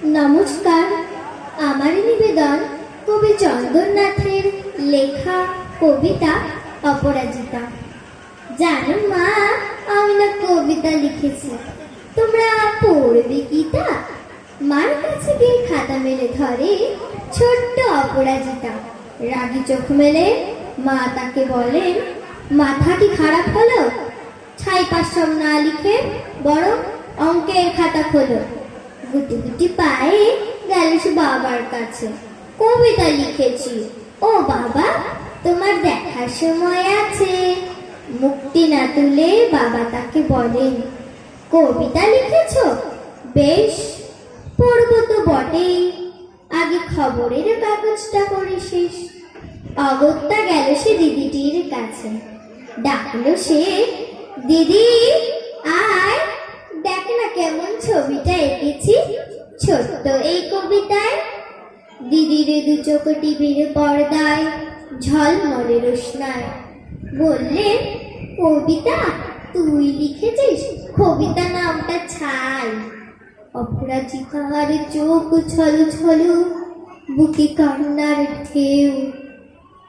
নমস্কার। আমার নিবেদন কবি চন্দরনাথের লেখা কবিতা অপরাজিতা। জানো মা, আমি না কবিতা লিখেছি, তোমরা পড়বে কি তা? মার কাছে গিয়ে খাতা মেলে ধরে ছোট্ট অপরাজিতা। রাগী চোখ মেলে মা তাকে বলেন, মাথা কি খারাপ হলো? ছাই পাঁচ সব না লিখে বরং অঙ্কের খাতা খোলো। গুটি গুটি পায়ে গেল সে বাবার কাছে, কবিতা লিখেছি। ও বাবা, তোমার দেখার সময় আছে। মুক্তি না তুলে বাবা তাকে বলেন, কবিতা লিখেছ? বেশ, পড়বো তো বটেই, আগে খবরের কাগজটা করে শেষ। অগত্যা গেল সে দিদিটির কাছে, ডাকলো সে, দিদি আয়, দেখ না কেমন ছবিটা এঁকেছি ছোট্ট এই কবিতায়। দিদির দু চোখ টিভির পর্দায় ঝলমলে রোশনায়। বললেন, কবিতা তুই লিখেছিস? কবিতা নামটা ছাই। অপরাজিতার চোখ ছলো ছলো, বুকে কান্নার ঢেউ।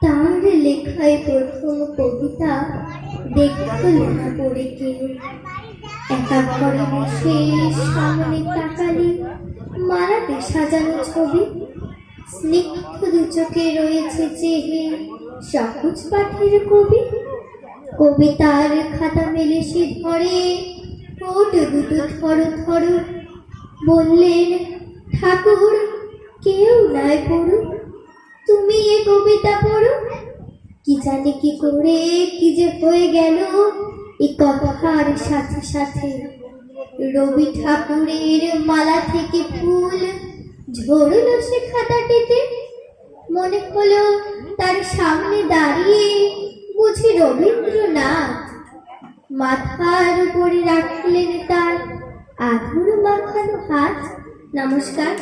তার লেখায় প্রথম কবিতা দেখলো না পড়ে কেউ। একা ঘরে বসে সামনে তাকালে মালাতে সাজানো ছবি। স্নিগ্ধ দু চোখে রয়েছে চেহে সহজ পাঠের কবি। কবিতার খাতা মেলে সে ধরে, ঠোঁট দুটো থরো থরো। বললেন, ঠাকুর কেউ নাই পড়ুক, তুমি এ কবিতা পড়ো। কি জানি কি করে কি যে হয়ে গেল এই কথার সাথে সাথে। রবি ঠাকুরের মালা থেকে ফুল ঝরল সে খাতাটিতে। মনে হলো তার সামনে দাঁড়িয়ে বুঝি রবীন্দ্রনাথ। মাথার উপরে রাখলেন তার আধুর মাখানো হাত। নমস্কার।